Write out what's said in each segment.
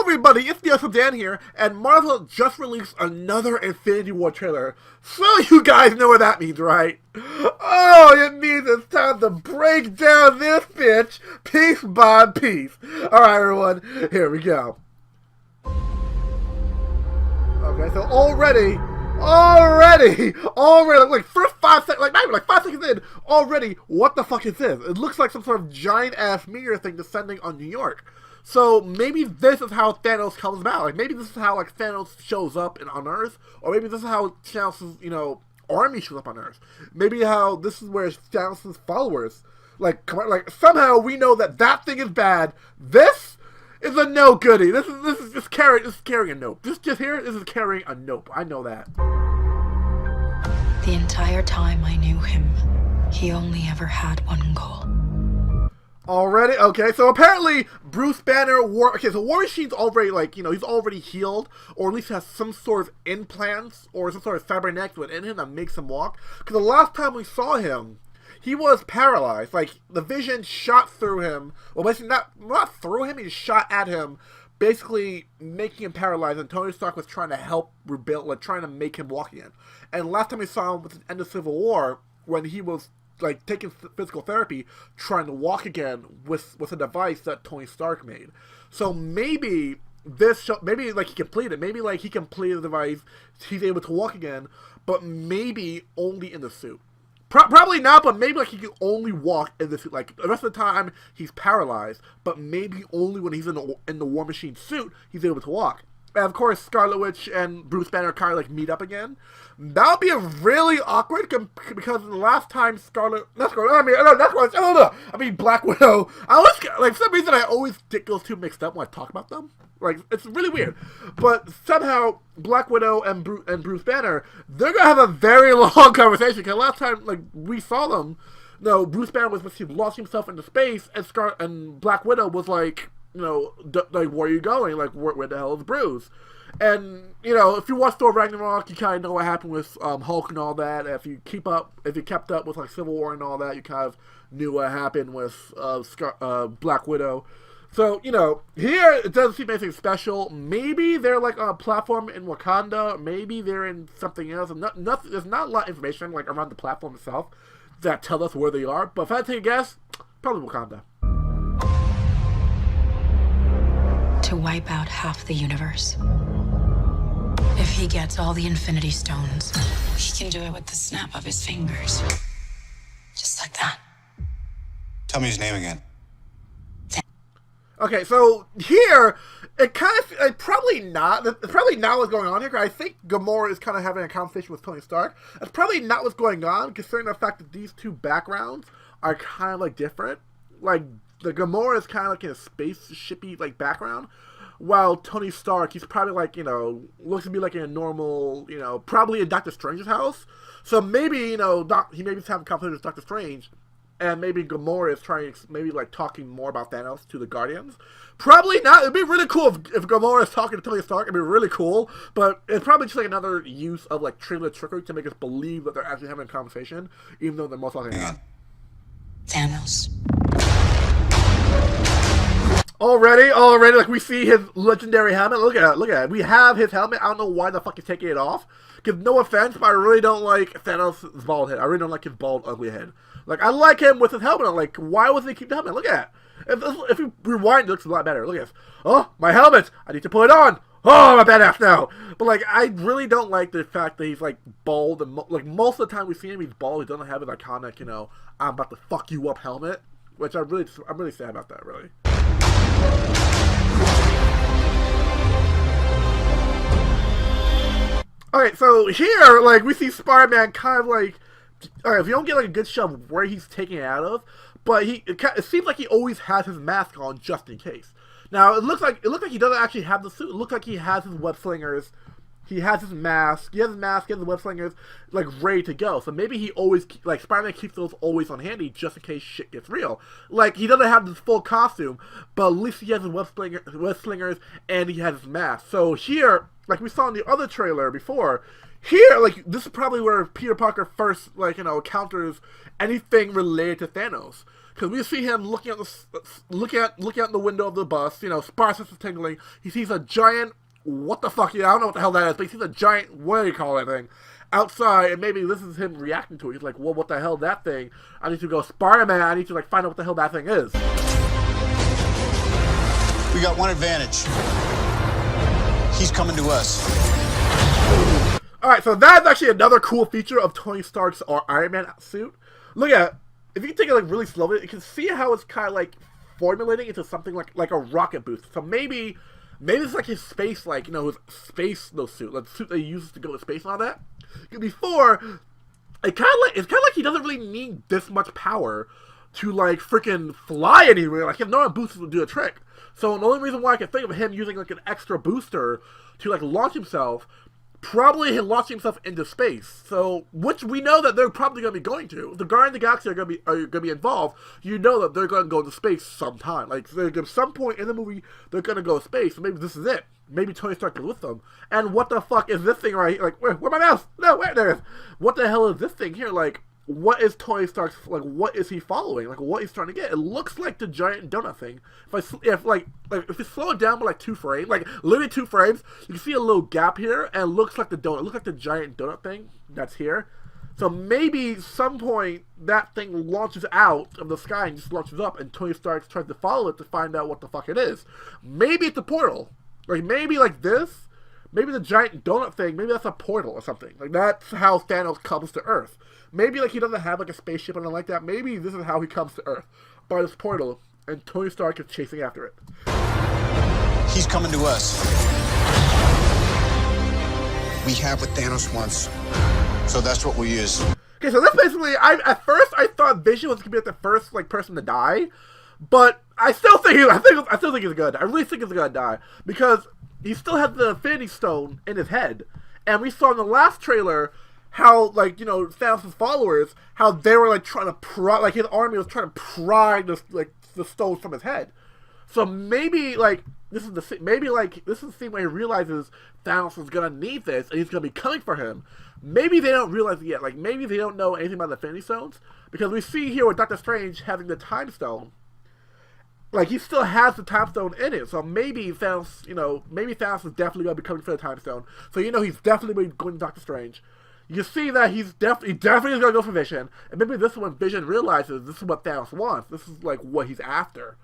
everybody, it's the Awesome Dan here, and Marvel just released another Infinity War trailer. So you guys know what that means, right? Oh, it means it's time to break down this bitch piece by piece. Alright everyone, here we go. Okay, so already, like first 5 seconds, like not even like 5 seconds in, already, what the fuck is this? It looks like some sort of giant-ass meteor thing descending on New York. So maybe this is how Thanos comes about. Like maybe this is how like Thanos shows up on Earth, or maybe this is how Thanos' army shows up on Earth. Maybe how this is where Thanos' followers like somehow we know that thing is bad. This is a no goodie. This is just carrying a nope. This is carrying a nope. I know that. The entire time I knew him, he only ever had one goal. Already? Okay, so apparently Bruce Banner, War Machine's already, like, he's already healed, or at least has some sort of implants, or some sort of cybernetics within him that makes him walk. Because the last time we saw him, he was paralyzed. Like, the Vision shot through him, well, basically not through him, he shot at him, basically making him paralyzed, and Tony Stark was trying to help rebuild, like, trying to make him walk again. And last time we saw him was at the end of Civil War, when he was like taking physical therapy, trying to walk again with a device that Tony Stark made. So maybe maybe like he completed the device, he's able to walk again, but maybe only in the suit. Probably not, but maybe like he can only walk in the suit. Like the rest of the time he's paralyzed, but maybe only when he's in the War Machine suit he's able to walk. And of course, Scarlet Witch and Bruce Banner kind of like meet up again. That would be a really awkward because the last time Black Widow. I always like for some reason I always get those two mixed up when I talk about them. Like it's really weird, but somehow Black Widow and Bruce Banner, they're gonna have a very long conversation. Because last time like we saw them, Bruce Banner was lost himself into space, and Black Widow was like, like, where are you going? Like, where the hell is Bruce? And, if you watch Thor Ragnarok, you kind of know what happened with Hulk and all that. If you kept up with, like, Civil War and all that, you kind of knew what happened with Black Widow. So, here, it doesn't seem anything special. Maybe they're, like, on a platform in Wakanda. Maybe they're in something else. There's not a lot of information, like, around the platform itself that tell us where they are. But if I had to take a guess, probably Wakanda. To wipe out half the universe. If he gets all the Infinity Stones, he can do it with the snap of his fingers. Just like that. Tell me his name again. Okay, so here, probably not what's going on here, because I think Gamora is kind of having a conversation with Tony Stark. That's probably not what's going on, considering the fact that these two backgrounds are kind of, like, different. Like, the Gamora is kind of like in a spaceshipy like background, while Tony Stark, he's probably like, looks to be like in a normal, probably in Doctor Strange's house. So maybe, he maybe is having a conversation with Doctor Strange, and maybe Gamora is trying, maybe like talking more about Thanos to the Guardians. Probably not. It'd be really cool if Gamora is talking to Tony Stark. It'd be really cool, but it's probably just like another use of like trailer trickery to make us believe that they're actually having a conversation, even though they're most likely not. Thanos. Already, like we see his legendary helmet. Look at it. We have his helmet. I don't know why the fuck he's taking it off. Because no offense, but I really don't like Thanos' bald head. I really don't like his bald, ugly head. Like, I like him with his helmet. I'm like, why would they keep the helmet? Look at it. If you rewind, it looks a lot better. Look at this. Oh, my helmet. I need to put it on. Oh, I'm a badass now. But, like, I really don't like the fact that he's, like, bald. And, like, most of the time we see him, he's bald. He doesn't have his iconic, I'm about to fuck you up helmet. Which I'm really sad about that, really. Okay, so here, like, we see Spider-Man kind of like, alright, if you don't get like a good shot of where he's taking it out of, but it seems like he always has his mask on just in case. Now it looks like he doesn't actually have the suit. It looks like he has his web slingers. He has his mask. He has the web slingers, like, ready to go. So maybe he always, like, Spider-Man keeps those always on handy just in case shit gets real. Like, he doesn't have this full costume, but at least he has his web slingers and he has his mask. So here, like we saw in the other trailer before, here, like, this is probably where Peter Parker first, like, encounters anything related to Thanos. because we see him looking out the window of the bus. You know, Spark senses tingling. He sees a giant. What the fuck? Yeah, I don't know what the hell that is, but he sees a giant. What do you call that thing? Outside, and maybe this is him reacting to it. He's like, well, what the hell that thing? I need to go Spider-Man. I need to like find out what the hell that thing is. We got one advantage. He's coming to us. Alright, so that's actually another cool feature of Tony Stark's Iron Man suit. Look at it. If you take it like really slowly, you can see how it's kind of like formulating into something like a rocket boost. So maybe it's like his space, like, you know, his space suit, like the suit that he uses to go to space and all that. Before, it's kind of like he doesn't really need this much power to like freaking fly anywhere. Like, if no one boosters would do a trick. So the only reason why I can think of him using like an extra booster to like launch himself, probably he'll launch himself into space. So, which we know that they're probably going to be going to. If the Guardians of the Galaxy are going to be involved, you know that they're going to go into space sometime. Like, at some point in the movie, they're going to go to space. So maybe this is it. Maybe Tony Stark goes with them. And what the fuck is this thing right here? Like, where my mouse? No, where there is. What the hell is this thing here? Like, what is Tony Stark's, like, what is he following? Like, what he's trying to get? It looks like the giant donut thing. If you slow it down by, like, 2 frames, like, literally 2 frames, you can see a little gap here, and it looks like the donut. It looks like the giant donut thing that's here. So maybe some point that thing launches out of the sky and just launches up, and Tony Stark tries to follow it to find out what the fuck it is. Maybe it's a portal. Like, maybe like this. Maybe the giant donut thing, maybe that's a portal or something. Like, that's how Thanos comes to Earth. Maybe, like, he doesn't have, like, a spaceship or anything like that. Maybe this is how he comes to Earth. By this portal, and Tony Stark is chasing after it. He's coming to us. We have what Thanos wants. So that's what we use. Okay, so that's basically, at first I thought Vision was going to be like the first, like, person to die. But I still think he's good. I really think he's going to die. Because he still has the Infinity Stone in his head. And we saw in the last trailer how, like, you know, Thanos' followers, how they were, like, trying to pry, like, his army was trying to pry the stone from his head. So maybe, like, this is the scene where he realizes Thanos is gonna need this, and he's gonna be coming for him. Maybe they don't realize it yet. Like, maybe they don't know anything about the Infinity Stones, because we see here with Doctor Strange having the Time Stone. Like, he still has the Time Stone in it, so maybe Thanos, you know, maybe Thanos is definitely gonna be coming for the Time Stone. So, you know, he's definitely going to Doctor Strange. You see that he's definitely going to go for Vision, and maybe this is when Vision realizes this is what Thanos wants. This is, like, what he's after.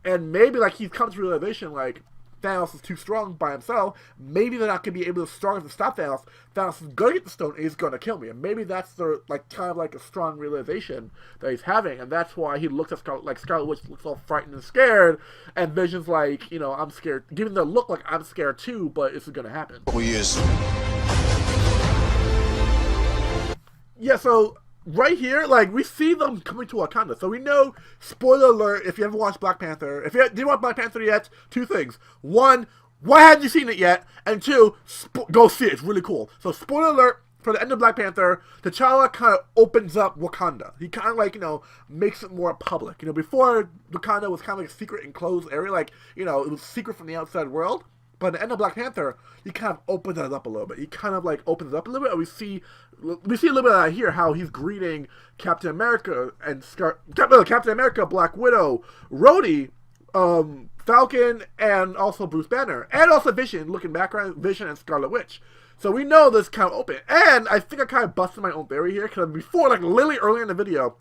And maybe, like, he's come to realization, like, Thanos is too strong by himself. Maybe they're not going to be able to strong enough to stop Thanos. Thanos is going to get the stone, and he's going to kill me. And maybe that's the, like, kind of like a strong realization that he's having, and that's why he looks at Scarlet Witch looks all frightened and scared, and Vision's like, you know, I'm scared. Giving the look like I'm scared too, but it's going to happen. What we use. Yeah, so right here, like, we see them coming to Wakanda. So we know, spoiler alert, if you haven't watched Black Panther, if you didn't watch Black Panther yet, 2 things. 1, why haven't you seen it yet? And 2, go see it. It's really cool. So spoiler alert, for the end of Black Panther, T'Challa kind of opens up Wakanda. He kind of, like, you know, makes it more public. You know, before, Wakanda was kind of like a secret enclosed area. Like, you know, it was secret from the outside world. But at the end of Black Panther, he kind of opens it up a little bit. He kind of, like, opens it up a little bit, and we see a little bit of that here, how he's greeting Captain America and Captain America, Black Widow, Rhodey, Falcon, and also Bruce Banner, and also Vision, looking back around Vision and Scarlet Witch. So we know this kind of open. And I think I kind of busted my own theory here, because before, like, literally earlier in the video,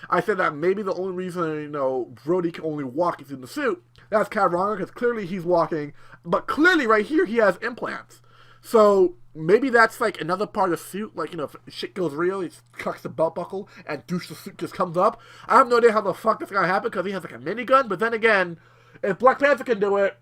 I said that maybe the only reason, you know, Rhodey can only walk is in the suit. That's kind of wrong, because clearly he's walking, but clearly right here he has implants. So maybe that's, like, another part of the suit. Like, you know, if shit goes real, he cuts the belt buckle and douche the suit just comes up. I have no idea how the fuck that's gonna happen, because he has, like, a minigun. But then again, if Black Panther can do it,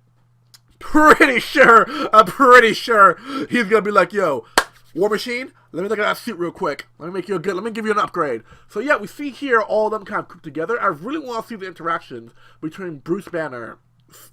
I'm pretty sure he's gonna be like, yo, War Machine, let me look at that suit real quick. Let me give you an upgrade. So yeah, we see here all of them kind of grouped together. I really want to see the interactions between Bruce Banner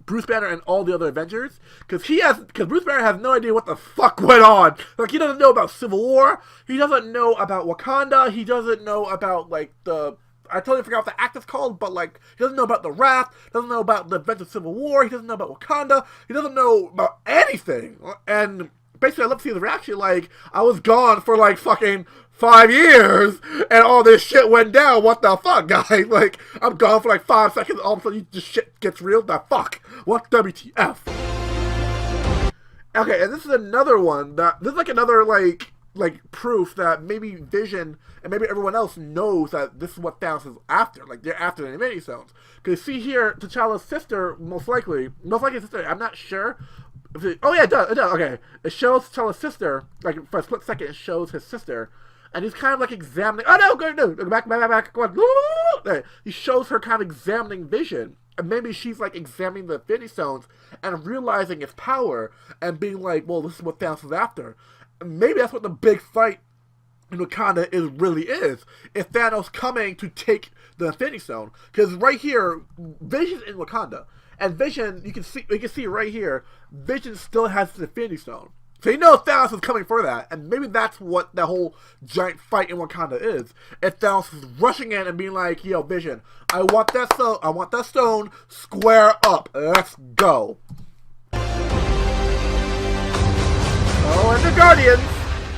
and all the other Avengers, because Bruce Banner has no idea what the fuck went on. Like, he doesn't know about Civil War, he doesn't know about Wakanda, he doesn't know about, like, I totally forgot what the act is called, but, like, he doesn't know about the Wrath, doesn't know about the events of Civil War, he doesn't know about Wakanda, he doesn't know about anything. And basically I love to see the reaction. Like, I was gone for like fucking 5 years, and all this shit went down. What the fuck, guys? Like, I'm gone for like 5 seconds. All of a sudden, this shit gets real. The fuck? What WTF? Okay, and this is another one that this is like another like proof that maybe Vision and maybe everyone else knows that this is what Thanos is after. Like, they're after the Infinity Stones. Because see here, T'Challa's sister, most likely his sister. I'm not sure. Oh yeah, it does. Okay, it shows T'Challa's sister. Like for a split second, it shows his sister, and he's kind of like examining. Oh no, go back. Go on. He shows her kind of examining Vision. And maybe she's like examining the Infinity Stones and realizing its power and being like, well, this is what Thanos is after. And maybe that's what the big fight in Wakanda really is. It's Thanos coming to take the Infinity Stone. Because right here, Vision's in Wakanda. And Vision, you can see right here, Vision still has the Infinity Stone. So you know Thanos is coming for that, and maybe that's what the whole giant fight in Wakanda is. If Thanos is rushing in and being like, yo, Vision, I want that stone, square up, let's go. Oh, and the Guardians.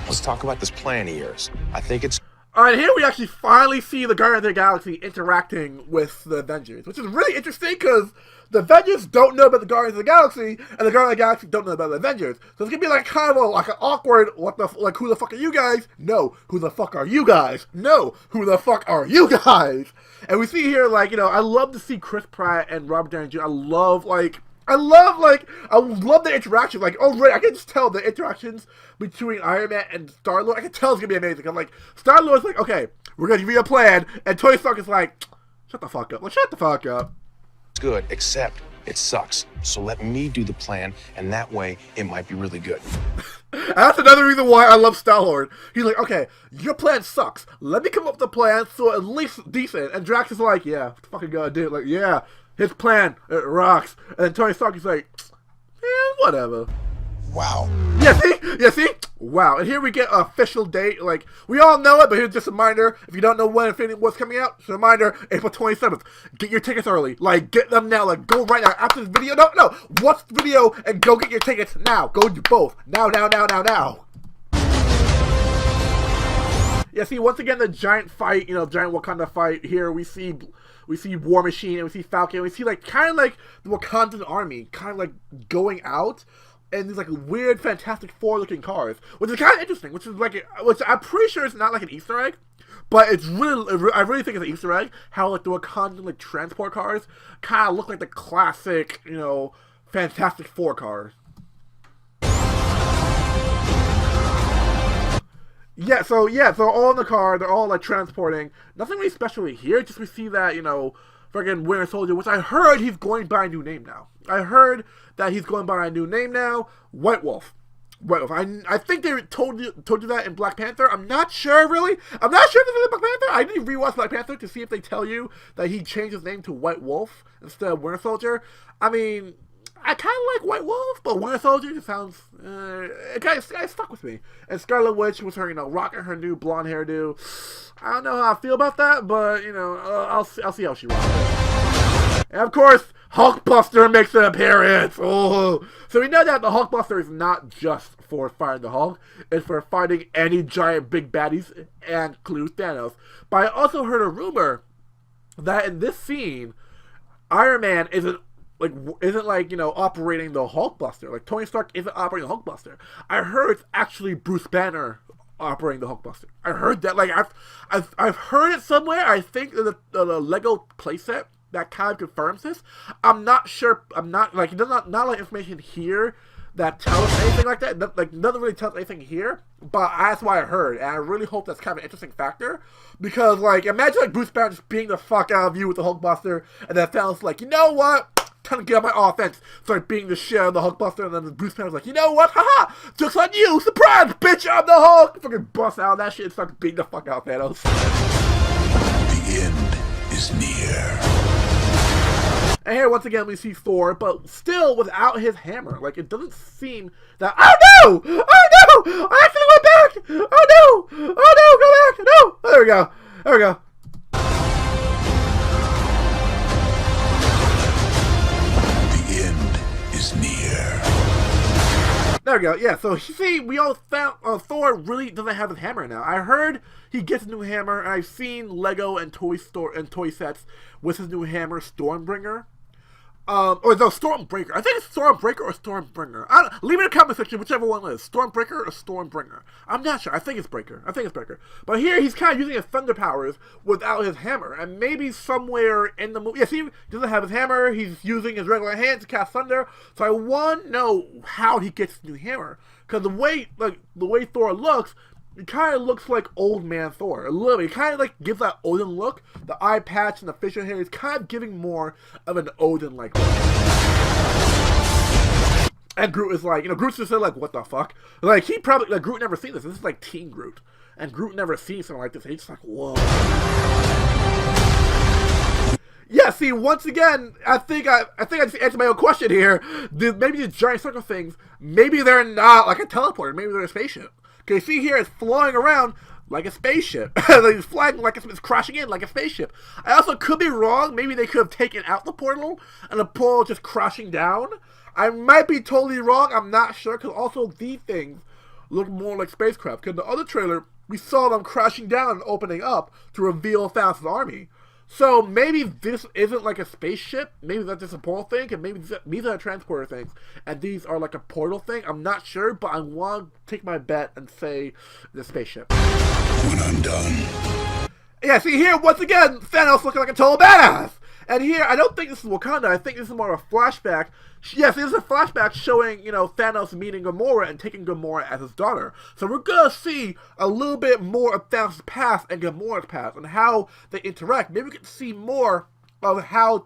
Let's talk about this plan of yours. I think it's... Alright, here we actually finally see the Guardians of the Galaxy interacting with the Avengers, which is really interesting because the Avengers don't know about the Guardians of the Galaxy, and the Guardians of the Galaxy don't know about the Avengers. So it's gonna be like kind of like an awkward, who the fuck are you guys? No, who the fuck are you guys? No, who the fuck are you guys? And we see here, like, you know, I love to see Chris Pratt and Robert Downey Jr. I love the interaction. Like, already, I can just tell the interactions between Iron Man and Star-Lord. I can tell it's gonna be amazing. I'm like, Star-Lord's like, okay, we're gonna give you a plan, and Tony Stark is like, shut the fuck up. Like, shut the fuck up. good, except it sucks. So let me do the plan, and that way it might be really good. That's another reason why I love Star-Lord. He's like, okay, your plan sucks. Let me come up with a plan so at least decent. And Drax is like, yeah, what the fuck are you gonna do? Like, yeah, his plan, it rocks. And then Tony Stark is like, whatever. Wow. Yeah, see? Wow. And here we get an official date. Like, we all know it, but here's just a reminder. If you don't know when Infinity War's coming out, just a reminder, April 27th. Get your tickets early. Like, get them now. Like, go right now. After this video. No. Watch the video and go get your tickets now. Go do both. Now. Yeah, see, once again, the giant fight, giant Wakanda fight. Here we see War Machine and we see Falcon. And we see, like, kind of like the Wakandan army kind of, like, going out. And these like weird Fantastic Four looking cars, which is kind of interesting. Which I'm pretty sure it's not like an Easter egg, but it's really, I really think it's an Easter egg. How like the Wakandan like transport cars kind of look like the classic, Fantastic Four cars. So all in the car, they're all like transporting. Nothing really special here. Just we see that friggin' Winter Soldier, which I heard he's going by a new name now. I heard that he's going by a new name now, White Wolf. I think they told you that in Black Panther. I'm not sure, really. I'm not sure if it's in Black Panther. I need to rewatch Black Panther to see if they tell you that he changed his name to White Wolf instead of Winter Soldier. I mean, I kind of like White Wolf, but Winter Soldier just sounds... it kind of stuck with me. And Scarlet Witch with her, rocking her new blonde hairdo. I don't know how I feel about that, but, I'll see how she rocks it. And of course, Hulkbuster makes an appearance. Oh, so we know that the Hulkbuster is not just for fighting the Hulk; it's for fighting any giant big baddies, and include Thanos. But I also heard a rumor that in this scene, Iron Man isn't operating the Hulkbuster. Like Tony Stark isn't operating the Hulkbuster. I heard it's actually Bruce Banner operating the Hulkbuster. I heard that. Like I've heard it somewhere. I think the Lego playset that kind of confirms this. I'm not sure. I'm not like there's not like information here that tells us anything like that. Nothing really tells anything here. But that's what I heard, and I really hope that's kind of an interesting factor because imagine Bruce Banner just beating the fuck out of you with the Hulkbuster, and then Thanos like, you know what? Time to get on my offense. Start beating the shit out of the Hulkbuster, and then Bruce Banner's like, you know what? Haha! Just on you! Surprise, bitch! I'm the Hulk! Fucking bust out of that shit and start beating the fuck out of Thanos. The end is near. And here, once again, we see Thor, but still without his hammer. Like, it doesn't seem that... Oh, no! Oh, no! I actually went back! Oh, no! Oh, no! Go back! No! Oh, there we go. There we go. The end is near. There we go. Yeah, so see, we all found Thor really doesn't have his hammer now. I heard he gets a new hammer, and I've seen Lego and toy sets with his new hammer, Stormbringer. Or no, Stormbreaker. I think it's Stormbreaker or Stormbringer. Leave it in the comment section, whichever one it is. Stormbreaker or Stormbringer. I'm not sure. I think it's Breaker. But here, he's kind of using his thunder powers without his hammer. And maybe somewhere in the movie... Yeah, see, he doesn't have his hammer. He's using his regular hand to cast thunder. So I want to know how he gets his new hammer. Because the way Thor looks... It kind of looks like old man Thor. Literally, it kind of like gives that Odin look. The eye patch and the facial hair is kind of giving more of an Odin-like look. And Groot is like, Groot's just like, what the fuck? Like, he probably, Groot never seen this. This is like teen Groot. And Groot never seen something like this. He's just like, whoa. Yeah, see, once again, I think I just answered my own question here. Maybe the giant circle things, maybe they're not like a teleporter. Maybe they're a spaceship. Okay, see here, it's flying around like a spaceship. It's flying like it's crashing in like a spaceship. I also could be wrong. Maybe they could have taken out the portal and the portal just crashing down. I might be totally wrong. I'm not sure, because also these things look more like spacecraft. Because in the other trailer, we saw them crashing down and opening up to reveal Thanos' army. So maybe this isn't like a spaceship. Maybe that's just a portal thing, and maybe these are transporter things, and these are like a portal thing. I'm not sure, but I want to take my bet and say the spaceship. When I'm done. Yeah, see here, once again, Thanos looking like a total badass. And here, I don't think this is Wakanda. I think this is more of a flashback. Yes, this is a flashback showing, Thanos meeting Gamora and taking Gamora as his daughter. So we're going to see a little bit more of Thanos' past and Gamora's past and how they interact. Maybe we can see more of how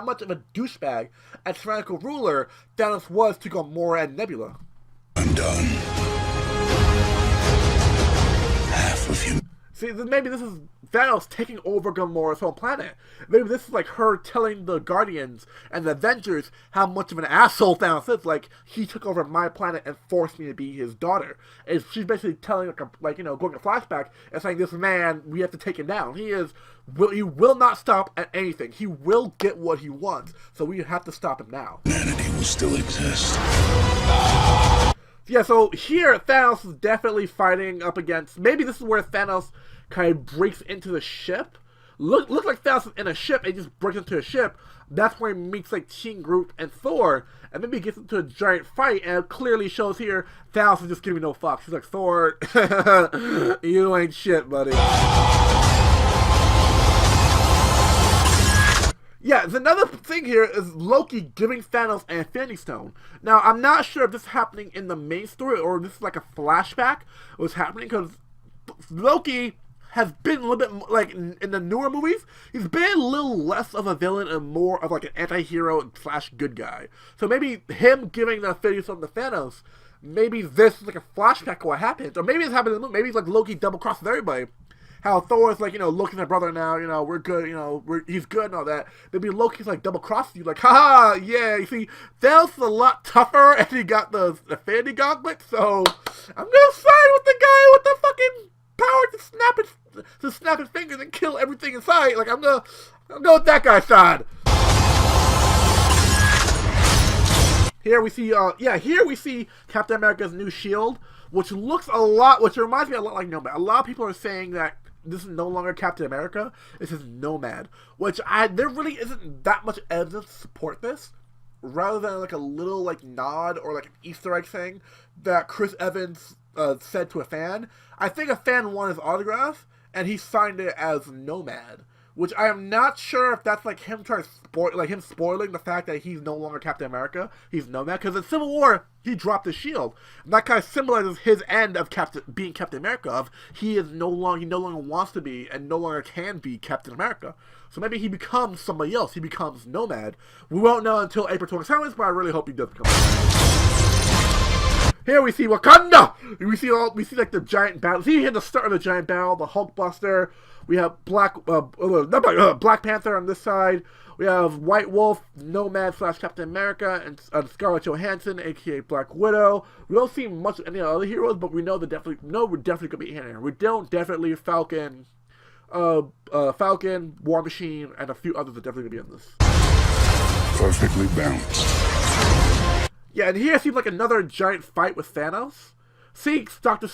much of a douchebag and tyrannical ruler Thanos was to Gamora and Nebula. I'm done. Half of you. See, maybe this is Thanos taking over Gamora's whole planet. Maybe this is like her telling the Guardians and the Avengers how much of an asshole Thanos is. Like, he took over my planet and forced me to be his daughter. And she's basically telling, going a flashback and saying, this man, we have to take him down. He will not stop at anything. He will get what he wants. So we have to stop him now. Humanity will still exist. Yeah, so here, Thanos is definitely fighting up against... Maybe this is where Thanos kind of breaks into the ship. Look like Thanos is in a ship, and he just breaks into a ship. That's where he meets, like, Teen Groot and Thor. And maybe he gets into a giant fight, and it clearly shows here Thanos is just giving no fucks. He's like, Thor, you ain't shit, buddy. Yeah, another thing here is Loki giving Thanos an Infinity Stone. Now, I'm not sure if this is happening in the main story or if this is like a flashback of what's happening, because Loki has been a little bit, like, in the newer movies, he's been a little less of a villain and more of, like, an anti-hero / good guy. So maybe him giving the Infinity Stone to Thanos, maybe this is like a flashback of what happened. Or maybe this happened in the movie. Maybe it's like Loki double-crosses everybody. How Thor's like, looking at brother now, we're good, he's good and all that. Maybe Loki's like double-crossing you, like, haha, yeah, you see, Thanos is a lot tougher, and he got the Infinity Gauntlet, so I'm gonna side with the guy with the fucking power to snap his fingers and kill everything in sight. Like, I'm gonna go with that guy's side. Here we see, Captain America's new shield, which reminds me a lot like Nomad. A lot of people are saying that this is no longer Captain America, this is Nomad, which there really isn't that much evidence to support this, rather than like a little like nod or like an Easter egg thing that Chris Evans said to a fan. I think a fan wanted his autograph, and he signed it as Nomad, which I am not sure if that's like him trying to spoiling the fact that he's no longer Captain America, he's Nomad, because in Civil War, he dropped his shield. And that kind of symbolizes his end of being Captain America, of he no longer wants to be, and no longer can be Captain America. So maybe he becomes somebody else, he becomes Nomad. We won't know until April 27th, but I really hope he does become Here we see Wakanda! We see like the giant battle. See here the start of the giant battle, the Hulkbuster. We have Black Panther on this side. We have White Wolf, Nomad / Captain America, and Scarlett Johansson, aka Black Widow. We don't see much of any other heroes, but we know we're definitely gonna be in here. We don't definitely Falcon, War Machine, and a few others are definitely gonna be in this. Perfectly balanced. Yeah, and here seems like another giant fight with Thanos. See Doctor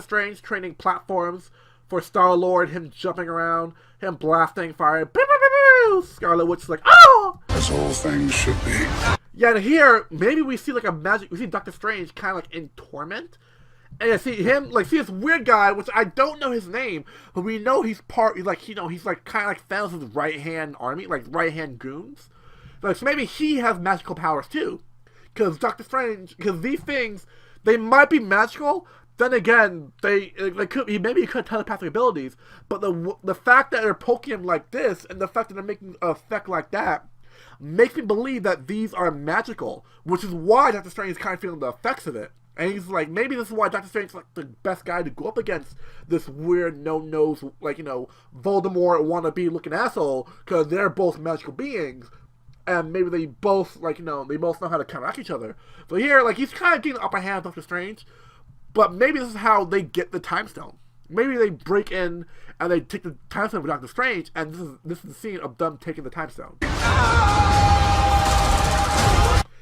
Strange training platforms for Star-Lord, him jumping around, him blasting fire. Boo, boo, boo, boo. Scarlet Witch is like, oh! As all things should be. Yeah, and here, maybe we see like we see Doctor Strange kind of like in torment. And I see him, like, see this weird guy, which I don't know his name, but we know he's kind of like Thanos' right-hand army, like right-hand goons. Like, so maybe he has magical powers too. Because these things, they might be magical. Then again, he could have telepathic abilities. But the fact that they're poking him like this, and the fact that they're making an effect like that, makes me believe that these are magical. Which is why Doctor Strange is kind of feeling the effects of it. And he's like, maybe this is why Doctor Strange is like the best guy to go up against this weird, no-nose, like, Voldemort wannabe looking asshole, because they're both magical beings. And maybe they both, they both know how to counteract each other. So here, like, he's kind of getting the upper hand of Doctor Strange. But maybe this is how they get the Time Stone. Maybe they break in and they take the Time Stone for Doctor Strange, and this is the scene of them taking the Time Stone.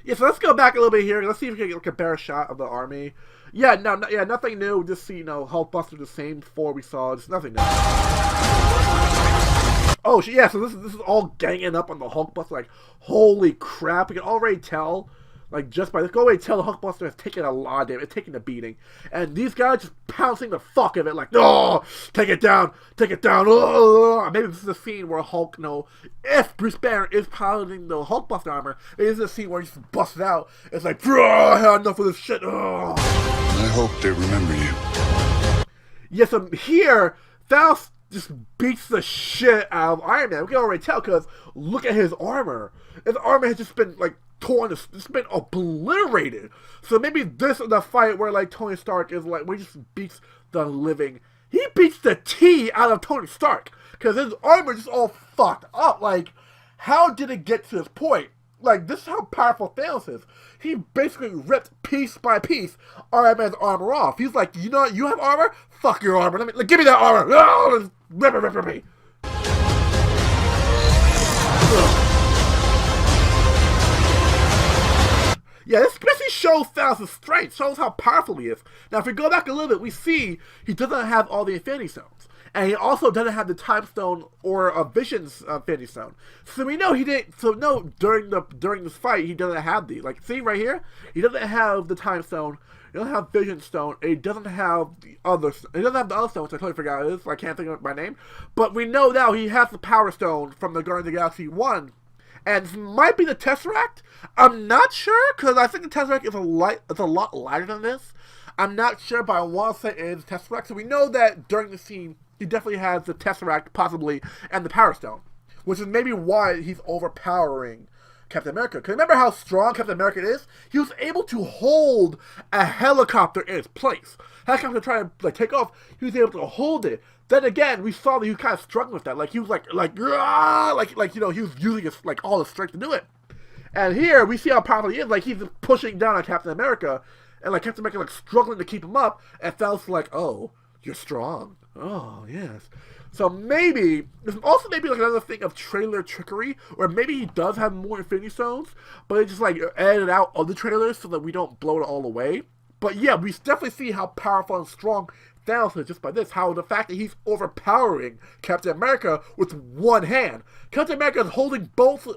Yeah, so let's go back a little bit here. Let's see if we can get like a better shot of the army. Yeah, nothing new. Just see, Hulkbuster the same before we saw. Just nothing new. Oh, yeah, so this is all ganging up on the Hulkbuster. Like, holy crap. We can already tell, like, just by this, go away, tell the Hulkbuster has taken a lot of damage. It's taking a beating. And these guys just pouncing the fuck of it, like, oh, take it down. Oh. Maybe this is a scene where Hulk, if Bruce Banner is piloting the Hulkbuster armor, it is a scene where he just busts out. It's like, I had enough of this shit. Oh. I hope they remember you. Yes, here, Thanos just beats the shit out of Iron Man. We can already tell, because look at his armor. His armor has just been, like, torn, it's been obliterated. So maybe this is the fight where, like, Tony Stark is like, where he just beats the living, he beats the tea out of Tony Stark, because his armor just all fucked up. Like, how did it get to this point? Like, this is how powerful Thanos is. He basically ripped piece by piece Iron Man's armor off. He's like, you know what, you have armor? Fuck your armor. Give me that armor. Oh, rip it. Yeah, this basically shows Thanos' strength, shows how powerful he is. Now, if we go back a little bit, we see he doesn't have all the Infinity Stones. And he also doesn't have the Time Stone or a Vision's Infinity Stone. So we know he didn't. So no, during this fight, he doesn't have these. Like, see right here, he doesn't have the Time Stone. He doesn't have Vision Stone. And he doesn't have the other. He doesn't have the other stone, which I totally forgot it is. So I can't think of it by name. But we know now he has the Power Stone from the Guardians of the Galaxy 1. And this might be the Tesseract. I'm not sure, because I think the Tesseract is a lot lighter than this. I'm not sure, but I want to say it is Tesseract. So we know that during the scene, he definitely has the Tesseract, possibly, and the Power Stone. Which is maybe why he's overpowering Captain America. Because remember how strong Captain America is? He was able to hold a helicopter in its place. Helicopter trying to take off, he was able to hold it. Then again, we saw that he was kind of struggling with that. Like, he was he was using his, all his strength to do it. And here, we see how powerful he is. Like, he's pushing down on Captain America. And, Captain America, struggling to keep him up. And Thanos like, oh, you're strong. Oh, yes. So maybe, there's also maybe, another thing of trailer trickery. Or maybe he does have more Infinity Stones. But they just, edited out of the trailers so that we don't blow it all away. But, yeah, we definitely see how powerful and strong Thanos is just by this, how the fact that he's overpowering Captain America with one hand. Captain America is holding it both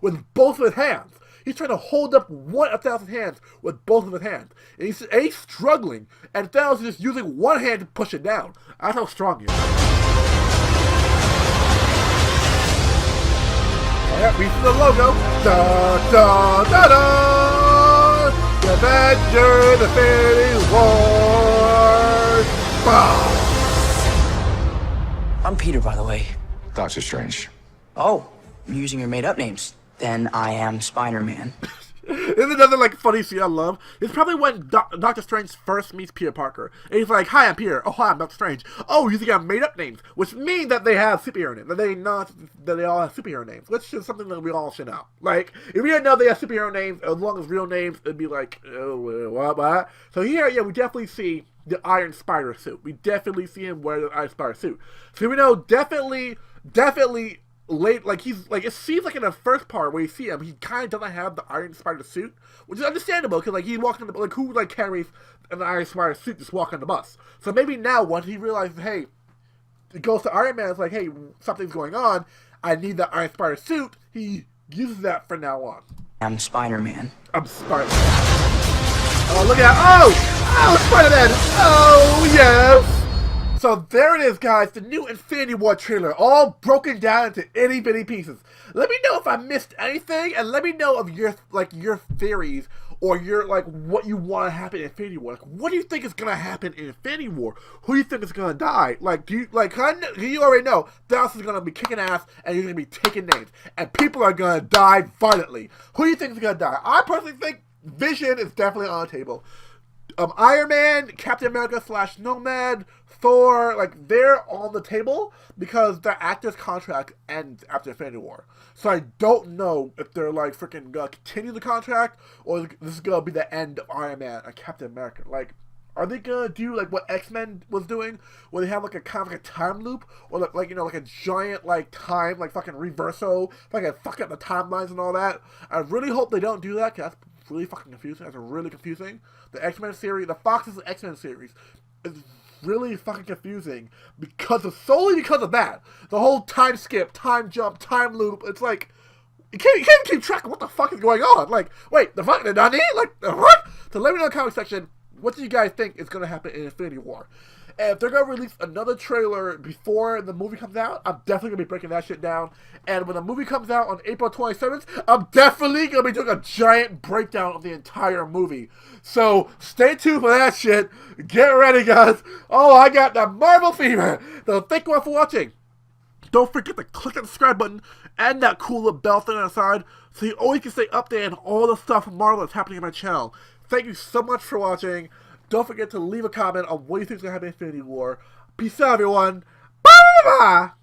with both of his hands. He's trying to hold up one of Thanos' hands with both of his hands. And he's struggling, and Thanos is just using one hand to push it down. That's how strong he is. Yeah, we see the logo. Da da da da! The Avengers Infinity War! I'm Peter, by the way. Doctor Strange. Oh, you're using your made-up names. Then I am Spider-Man. There's another funny scene I love. It's probably when Doctor Strange first meets Peter Parker. And he's like, hi, I'm Peter. Oh, hi, I'm Doctor Strange. Oh, you think I've made up names. Which means that they have superhero names. That they all have superhero names. Which is something that we all should know. If we didn't know they have superhero names, as long as real names, it'd be like, oh, what? So here, yeah, we definitely see the Iron Spider suit. We definitely see him wear the Iron Spider suit. So we know definitely late, like he's like, it seems like in the first part where you see him, he kind of doesn't have the Iron Spider suit, which is understandable because like he's walking the, like who like carries an Iron Spider suit just walking the bus. So maybe now once he realizes, hey, it goes to Iron Man, it's like, hey, something's going on, I need the Iron Spider suit. He uses that from now on. I'm Spider-Man. I'm Spider-Man. Oh, look at that. Oh, Spider-Man. Oh, yes. So there it is, guys, the new Infinity War trailer, all broken down into itty bitty pieces. Let me know if I missed anything, and let me know of your theories or your what you want to happen in Infinity War. Like, what do you think is gonna happen in Infinity War? Who do you think is gonna die? Like, do you you already know Thanos is gonna be kicking ass and he's gonna be taking names, and people are gonna die violently. Who do you think is gonna die? I personally think Vision is definitely on the table. Iron Man, Captain America / Nomad, Thor, like, they're on the table because their actor's contract ends after Infinity War. So I don't know if they're, like, freaking gonna continue the contract or this is gonna be the end of Iron Man and Captain America. Like, are they gonna do, like, what X-Men was doing, where they have, like, a kind of like a time loop, or, like, you know, like a giant, like, time, like, fucking reverso, like, fuck up the timelines and all that? I really hope they don't do that, because that's really fucking confusing. That's really confusing. The X-Men series, the Fox's X-Men series, is really fucking confusing solely because of that. The whole time skip, time jump, time loop. It's like you can't keep track of what the fuck is going on. Like, wait, the fuck, Nani? Like, what? So let me know in the comment section, what do you guys think is gonna happen in Infinity War? And if they're going to release another trailer before the movie comes out, I'm definitely going to be breaking that shit down. And when the movie comes out on April 27th, I'm definitely going to be doing a giant breakdown of the entire movie. So stay tuned for that shit. Get ready, guys. Oh, I got the Marvel fever. So thank you all for watching. Don't forget to click that subscribe button and that cool little bell thing on the side so you always can stay updated on all the stuff from Marvel that's happening on my channel. Thank you so much for watching. Don't forget to leave a comment on what you think is going to happen in Infinity War. Peace out, everyone. Bye-bye!